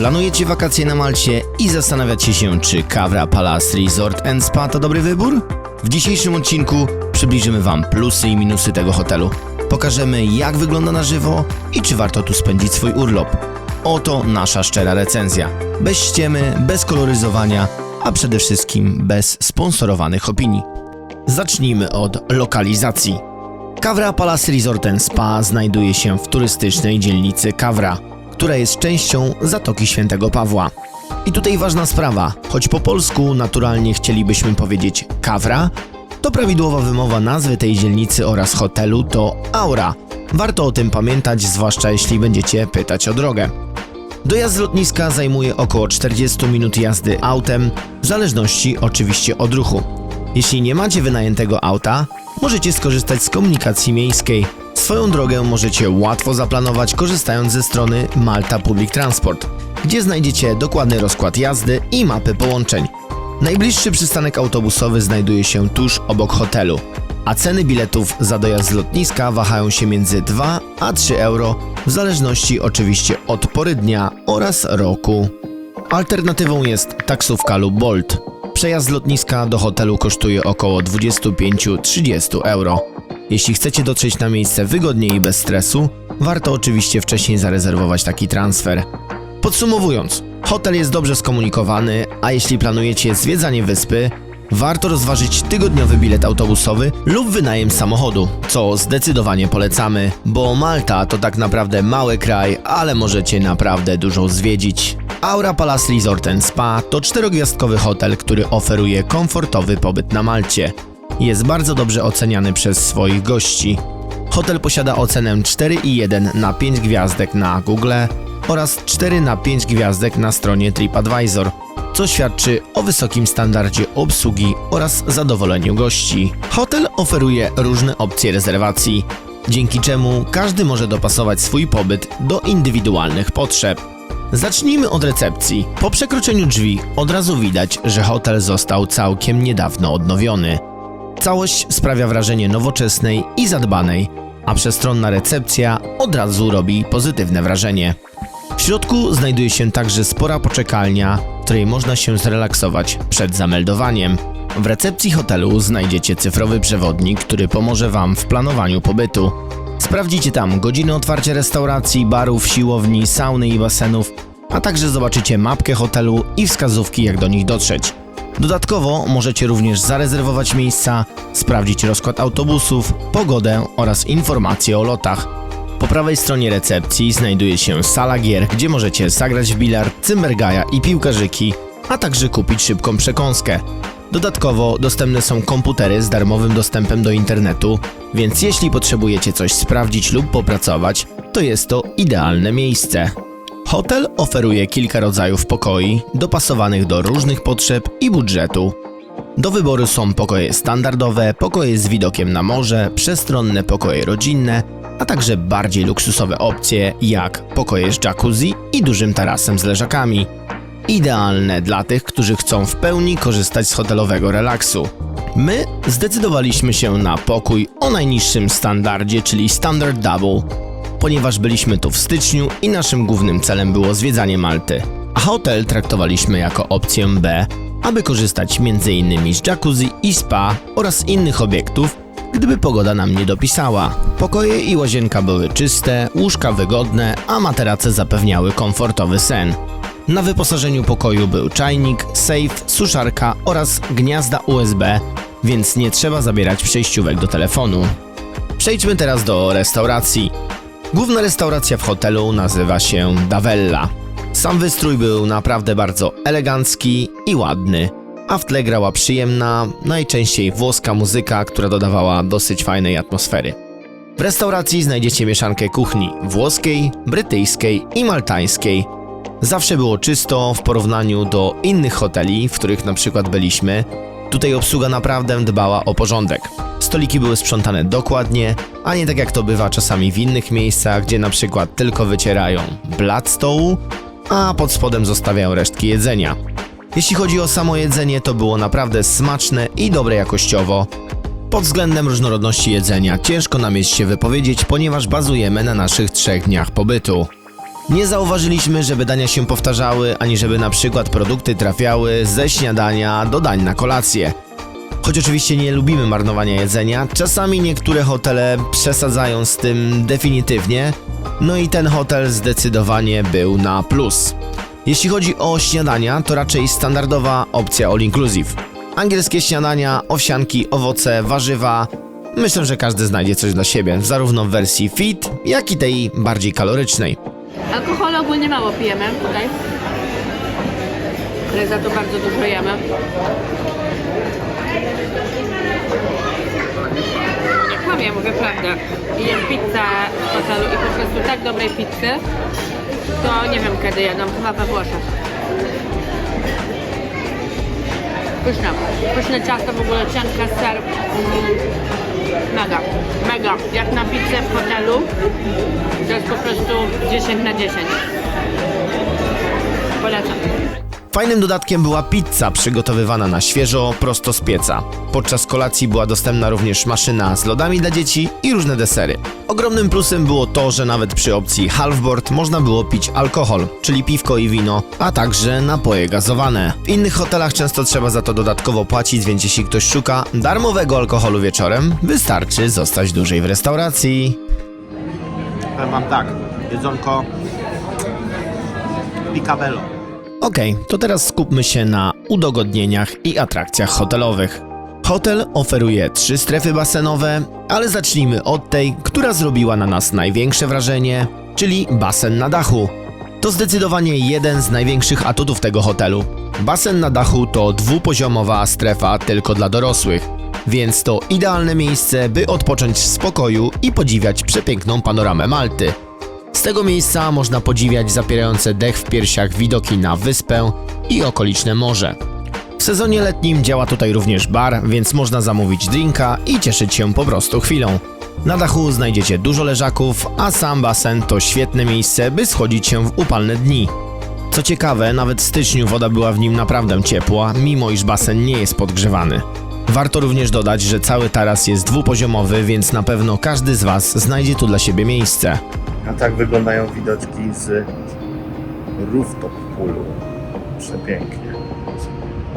Planujecie wakacje na Malcie i zastanawiacie się, czy Kavra Palace Resort & Spa to dobry wybór? W dzisiejszym odcinku przybliżymy Wam plusy i minusy tego hotelu. Pokażemy, jak wygląda na żywo i czy warto tu spędzić swój urlop. Oto nasza szczera recenzja. Bez ściemy, bez koloryzowania, a przede wszystkim bez sponsorowanych opinii. Zacznijmy od lokalizacji. Kavra Palace Resort & Spa znajduje się w turystycznej dzielnicy Kavra, która jest częścią Zatoki Świętego Pawła. I tutaj ważna sprawa, choć po polsku naturalnie chcielibyśmy powiedzieć Kavra, to prawidłowa wymowa nazwy tej dzielnicy oraz hotelu to Aura. Warto o tym pamiętać, zwłaszcza jeśli będziecie pytać o drogę. Dojazd z lotniska zajmuje około 40 minut jazdy autem, w zależności oczywiście od ruchu. Jeśli nie macie wynajętego auta, możecie skorzystać z komunikacji miejskiej. Swoją drogę możecie łatwo zaplanować, korzystając ze strony Malta Public Transport, gdzie znajdziecie dokładny rozkład jazdy i mapy połączeń. Najbliższy przystanek autobusowy znajduje się tuż obok hotelu, a ceny biletów za dojazd z lotniska wahają się między 2 a 3 euro, w zależności oczywiście od pory dnia oraz roku. Alternatywą jest taksówka lub Bolt. Przejazd z lotniska do hotelu kosztuje około 25-30 euro. Jeśli chcecie dotrzeć na miejsce wygodnie i bez stresu, warto oczywiście wcześniej zarezerwować taki transfer. Podsumowując, hotel jest dobrze skomunikowany, a jeśli planujecie zwiedzanie wyspy, warto rozważyć tygodniowy bilet autobusowy lub wynajem samochodu, co zdecydowanie polecamy, bo Malta to tak naprawdę mały kraj, ale możecie naprawdę dużo zwiedzić. Aura Palace Resort & Spa to 4-gwiazdkowy hotel, który oferuje komfortowy pobyt na Malcie. Jest bardzo dobrze oceniany przez swoich gości. Hotel posiada ocenę 4,1 na 5 gwiazdek na Google oraz 4 na 5 gwiazdek na stronie TripAdvisor, co świadczy o wysokim standardzie obsługi oraz zadowoleniu gości. Hotel oferuje różne opcje rezerwacji, dzięki czemu każdy może dopasować swój pobyt do indywidualnych potrzeb. Zacznijmy od recepcji. Po przekroczeniu drzwi od razu widać, że hotel został całkiem niedawno odnowiony. Całość sprawia wrażenie nowoczesnej i zadbanej, a przestronna recepcja od razu robi pozytywne wrażenie. W środku znajduje się także spora poczekalnia, w której można się zrelaksować przed zameldowaniem. W recepcji hotelu znajdziecie cyfrowy przewodnik, który pomoże Wam w planowaniu pobytu. Sprawdzicie tam godziny otwarcia restauracji, barów, siłowni, sauny i basenów, a także zobaczycie mapkę hotelu i wskazówki, jak do nich dotrzeć. Dodatkowo możecie również zarezerwować miejsca, sprawdzić rozkład autobusów, pogodę oraz informacje o lotach. Po prawej stronie recepcji znajduje się sala gier, gdzie możecie zagrać w bilard, cymbergaja i piłkarzyki, a także kupić szybką przekąskę. Dodatkowo dostępne są komputery z darmowym dostępem do internetu, więc jeśli potrzebujecie coś sprawdzić lub popracować, to jest to idealne miejsce. Hotel oferuje kilka rodzajów pokoi, dopasowanych do różnych potrzeb i budżetu. Do wyboru są pokoje standardowe, pokoje z widokiem na morze, przestronne pokoje rodzinne, a także bardziej luksusowe opcje jak pokoje z jacuzzi i dużym tarasem z leżakami. Idealne dla tych, którzy chcą w pełni korzystać z hotelowego relaksu. My zdecydowaliśmy się na pokój o najniższym standardzie, czyli Standard Double, ponieważ byliśmy tu w styczniu i naszym głównym celem było zwiedzanie Malty. A hotel traktowaliśmy jako opcję B, aby korzystać m.in. z jacuzzi i spa oraz innych obiektów, gdyby pogoda nam nie dopisała. Pokoje i łazienka były czyste, łóżka wygodne, a materace zapewniały komfortowy sen. Na wyposażeniu pokoju był czajnik, sejf, suszarka oraz gniazda USB, więc nie trzeba zabierać przejściówek do telefonu. Przejdźmy teraz do restauracji. Główna restauracja w hotelu nazywa się Davella. Sam wystrój był naprawdę bardzo elegancki i ładny, a w tle grała przyjemna, najczęściej włoska muzyka, która dodawała dosyć fajnej atmosfery. W restauracji znajdziecie mieszankę kuchni włoskiej, brytyjskiej i maltańskiej. Zawsze było czysto w porównaniu do innych hoteli, w których na przykład byliśmy. Tutaj obsługa naprawdę dbała o porządek. Stoliki były sprzątane dokładnie, a nie tak jak to bywa czasami w innych miejscach, gdzie na przykład tylko wycierają blat stołu, a pod spodem zostawiają resztki jedzenia. Jeśli chodzi o samo jedzenie, to było naprawdę smaczne i dobre jakościowo. Pod względem różnorodności jedzenia ciężko nam jest się wypowiedzieć, ponieważ bazujemy na naszych 3 dniach pobytu. Nie zauważyliśmy, żeby dania się powtarzały, ani żeby na przykład produkty trafiały ze śniadania do dań na kolację. Choć oczywiście nie lubimy marnowania jedzenia, czasami niektóre hotele przesadzają z tym definitywnie, no i ten hotel zdecydowanie był na plus. Jeśli chodzi o śniadania, to raczej standardowa opcja all inclusive. Angielskie śniadania, owsianki, owoce, warzywa. Myślę, że każdy znajdzie coś dla siebie, zarówno w wersji fit, jak i tej bardziej kalorycznej. Alkoholu ogólnie mało pijemy tutaj, ale za to bardzo dużo jemy. Nie kłamię, mówię prawdę. Jem pizzę w hotelu i po prostu tak dobrej pizzy, to nie wiem kiedy jadą, chyba we Włoszech. Pyszne. Pyszne ciasto, w ogóle cienkie, ser. Mega, mega. Jak na pizzę w hotelu, to jest po prostu 10 na 10. Polecam. Fajnym dodatkiem była pizza przygotowywana na świeżo, prosto z pieca. Podczas kolacji była dostępna również maszyna z lodami dla dzieci i różne desery. Ogromnym plusem było to, że nawet przy opcji halfboard można było pić alkohol, czyli piwko i wino, a także napoje gazowane. W innych hotelach często trzeba za to dodatkowo płacić, więc jeśli ktoś szuka darmowego alkoholu wieczorem, wystarczy zostać dłużej w restauracji. Powiem wam tak, jedzonko picabello. Okej, to teraz skupmy się na udogodnieniach i atrakcjach hotelowych. Hotel oferuje 3 strefy basenowe, ale zacznijmy od tej, która zrobiła na nas największe wrażenie, czyli basen na dachu. To zdecydowanie jeden z największych atutów tego hotelu. Basen na dachu to dwupoziomowa strefa tylko dla dorosłych, więc to idealne miejsce, by odpocząć w spokoju i podziwiać przepiękną panoramę Malty. Z tego miejsca można podziwiać zapierające dech w piersiach widoki na wyspę i okoliczne morze. W sezonie letnim działa tutaj również bar, więc można zamówić drinka i cieszyć się po prostu chwilą. Na dachu znajdziecie dużo leżaków, a sam basen to świetne miejsce, by schodzić się w upalne dni. Co ciekawe, nawet w styczniu woda była w nim naprawdę ciepła, mimo iż basen nie jest podgrzewany. Warto również dodać, że cały taras jest dwupoziomowy, więc na pewno każdy z Was znajdzie tu dla siebie miejsce. A tak wyglądają widoczki z rooftop poolu. Przepięknie.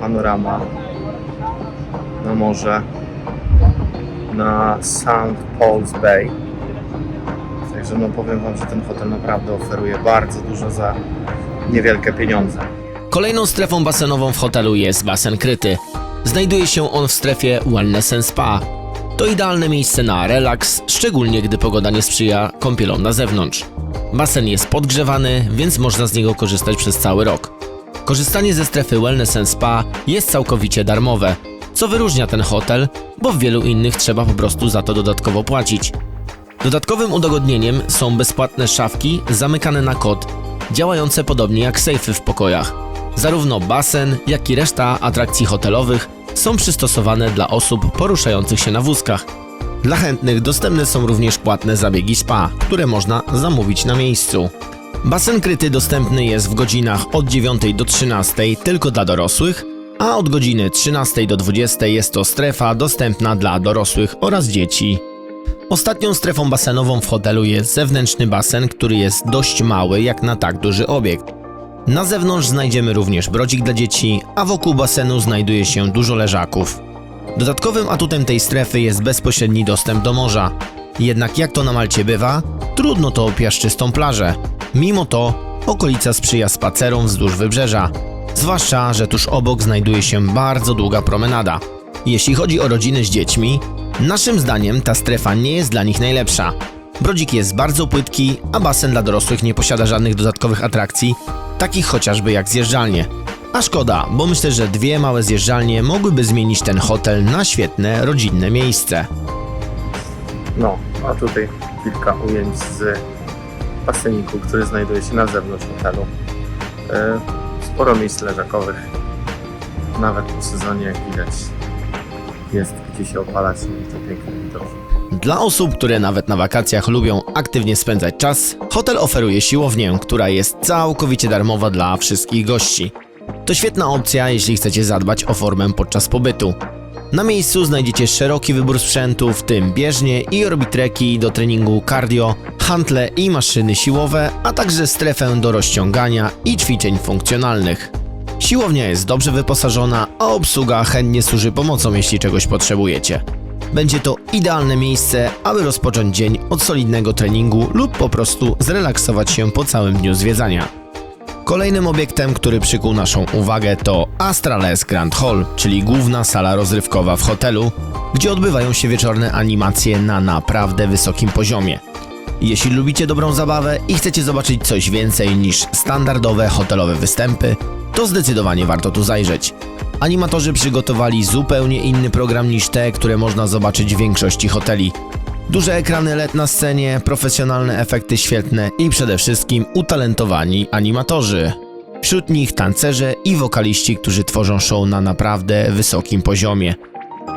Panorama na morze, na St. Paul's Bay. Także no powiem wam, że ten hotel naprawdę oferuje bardzo dużo za niewielkie pieniądze. Kolejną strefą basenową w hotelu jest basen kryty. Znajduje się on w strefie Wellness and Spa. To idealne miejsce na relaks, szczególnie gdy pogoda nie sprzyja kąpielom na zewnątrz. Basen jest podgrzewany, więc można z niego korzystać przez cały rok. Korzystanie ze strefy Wellness and Spa jest całkowicie darmowe, co wyróżnia ten hotel, bo w wielu innych trzeba po prostu za to dodatkowo płacić. Dodatkowym udogodnieniem są bezpłatne szafki zamykane na kod, działające podobnie jak sejfy w pokojach. Zarówno basen, jak i reszta atrakcji hotelowych są przystosowane dla osób poruszających się na wózkach. Dla chętnych dostępne są również płatne zabiegi spa, które można zamówić na miejscu. Basen kryty dostępny jest w godzinach od 9 do 13 tylko dla dorosłych, a od godziny 13 do 20 jest to strefa dostępna dla dorosłych oraz dzieci. Ostatnią strefą basenową w hotelu jest zewnętrzny basen, który jest dość mały jak na tak duży obiekt. Na zewnątrz znajdziemy również brodzik dla dzieci, a wokół basenu znajduje się dużo leżaków. Dodatkowym atutem tej strefy jest bezpośredni dostęp do morza. Jednak jak to na Malcie bywa, trudno to o piaszczystą plażę. Mimo to okolica sprzyja spacerom wzdłuż wybrzeża. Zwłaszcza, że tuż obok znajduje się bardzo długa promenada. Jeśli chodzi o rodziny z dziećmi, naszym zdaniem ta strefa nie jest dla nich najlepsza. Brodzik jest bardzo płytki, a basen dla dorosłych nie posiada żadnych dodatkowych atrakcji, takich chociażby jak zjeżdżalnie. A szkoda, bo myślę, że 2 małe zjeżdżalnie mogłyby zmienić ten hotel na świetne, rodzinne miejsce. No, a tutaj kilka ujęć z baseniku, który znajduje się na zewnątrz hotelu. Sporo miejsc leżakowych, nawet po sezonie, jak widać, jest gdzie się opalać i to piękne widoki. Dla osób, które nawet na wakacjach lubią aktywnie spędzać czas, hotel oferuje siłownię, która jest całkowicie darmowa dla wszystkich gości. To świetna opcja, jeśli chcecie zadbać o formę podczas pobytu. Na miejscu znajdziecie szeroki wybór sprzętu, w tym bieżnie i orbitreki do treningu cardio, handle i maszyny siłowe, a także strefę do rozciągania i ćwiczeń funkcjonalnych. Siłownia jest dobrze wyposażona, a obsługa chętnie służy pomocą, jeśli czegoś potrzebujecie. Będzie to idealne miejsce, aby rozpocząć dzień od solidnego treningu lub po prostu zrelaksować się po całym dniu zwiedzania. Kolejnym obiektem, który przykuł naszą uwagę, to Astrales Grand Hall, czyli główna sala rozrywkowa w hotelu, gdzie odbywają się wieczorne animacje na naprawdę wysokim poziomie. Jeśli lubicie dobrą zabawę i chcecie zobaczyć coś więcej niż standardowe hotelowe występy, to zdecydowanie warto tu zajrzeć. Animatorzy przygotowali zupełnie inny program niż te, które można zobaczyć w większości hoteli. Duże ekrany LED na scenie, profesjonalne efekty świetlne i przede wszystkim utalentowani animatorzy. Wśród nich tancerze i wokaliści, którzy tworzą show na naprawdę wysokim poziomie.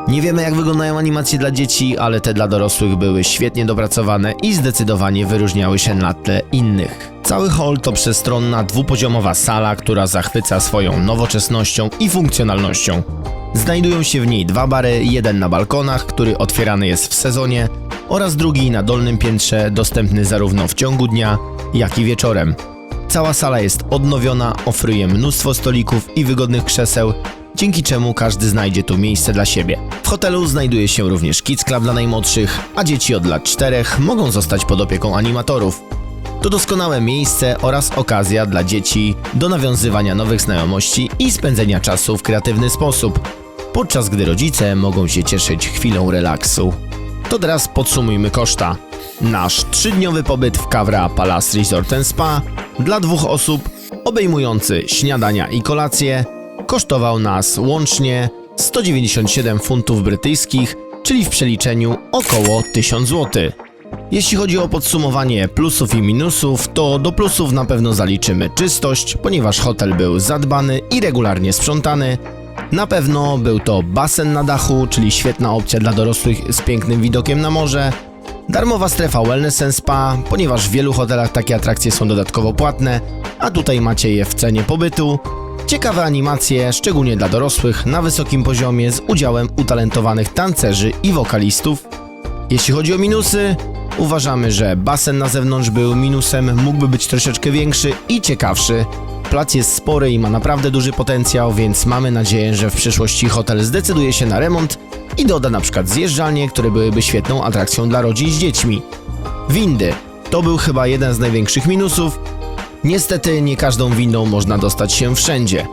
Nie wiemy, jak wyglądają animacje dla dzieci, ale te dla dorosłych były świetnie dopracowane i zdecydowanie wyróżniały się na tle innych. Cały hall to przestronna, dwupoziomowa sala, która zachwyca swoją nowoczesnością i funkcjonalnością. Znajdują się w niej 2 bary, jeden na balkonach, który otwierany jest w sezonie, oraz drugi na dolnym piętrze, dostępny zarówno w ciągu dnia, jak i wieczorem. Cała sala jest odnowiona, oferuje mnóstwo stolików i wygodnych krzeseł, dzięki czemu każdy znajdzie tu miejsce dla siebie. W hotelu znajduje się również Kids Club dla najmłodszych, a dzieci od lat 4 mogą zostać pod opieką animatorów. To doskonałe miejsce oraz okazja dla dzieci do nawiązywania nowych znajomości i spędzenia czasu w kreatywny sposób, podczas gdy rodzice mogą się cieszyć chwilą relaksu. To teraz podsumujmy koszta. Nasz 3-dniowy pobyt w Kavra Palace Resort & Spa dla 2 osób, obejmujący śniadania i kolację, kosztował nas łącznie 197 funtów brytyjskich, czyli w przeliczeniu około 1000 zł. Jeśli chodzi o podsumowanie plusów i minusów, to do plusów na pewno zaliczymy czystość, ponieważ hotel był zadbany i regularnie sprzątany. Na pewno był to basen na dachu, czyli świetna opcja dla dorosłych z pięknym widokiem na morze. Darmowa strefa Wellness & Spa, ponieważ w wielu hotelach takie atrakcje są dodatkowo płatne, a tutaj macie je w cenie pobytu. Ciekawe animacje, szczególnie dla dorosłych, na wysokim poziomie z udziałem utalentowanych tancerzy i wokalistów. Jeśli chodzi o minusy, uważamy, że basen na zewnątrz był minusem, mógłby być troszeczkę większy i ciekawszy. Plac jest spory i ma naprawdę duży potencjał, więc mamy nadzieję, że w przyszłości hotel zdecyduje się na remont i doda na przykład zjeżdżalnie, które byłyby świetną atrakcją dla rodzin z dziećmi. Windy. To był chyba jeden z największych minusów. Niestety nie każdą windą można dostać się wszędzie.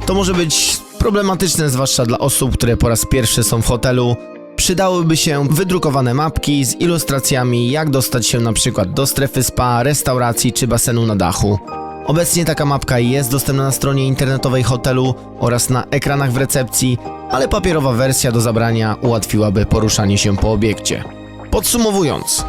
To może być problematyczne, zwłaszcza dla osób, które po raz pierwszy są w hotelu. Przydałyby się wydrukowane mapki z ilustracjami, jak dostać się na przykład do strefy spa, restauracji czy basenu na dachu. Obecnie taka mapka jest dostępna na stronie internetowej hotelu oraz na ekranach w recepcji, ale papierowa wersja do zabrania ułatwiłaby poruszanie się po obiekcie. Podsumowując,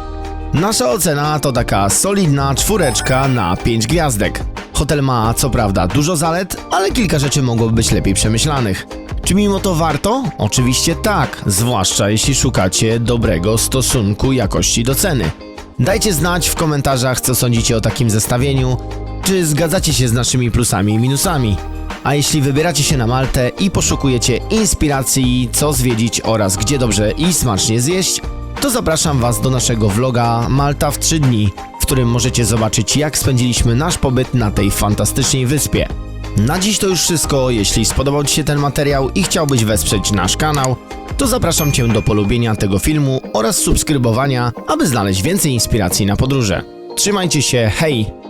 nasza ocena to taka solidna 4 na 5 gwiazdek. Hotel ma co prawda dużo zalet, ale kilka rzeczy mogłoby być lepiej przemyślanych. Czy mimo to warto? Oczywiście tak, zwłaszcza jeśli szukacie dobrego stosunku jakości do ceny. Dajcie znać w komentarzach, co sądzicie o takim zestawieniu, czy zgadzacie się z naszymi plusami i minusami. A jeśli wybieracie się na Maltę i poszukujecie inspiracji, co zwiedzić oraz gdzie dobrze i smacznie zjeść, to zapraszam Was do naszego vloga Malta w 3 dni, w którym możecie zobaczyć, jak spędziliśmy nasz pobyt na tej fantastycznej wyspie. Na dziś to już wszystko. Jeśli spodobał Ci się ten materiał i chciałbyś wesprzeć nasz kanał, to zapraszam Cię do polubienia tego filmu oraz subskrybowania, aby znaleźć więcej inspiracji na podróże. Trzymajcie się, hej!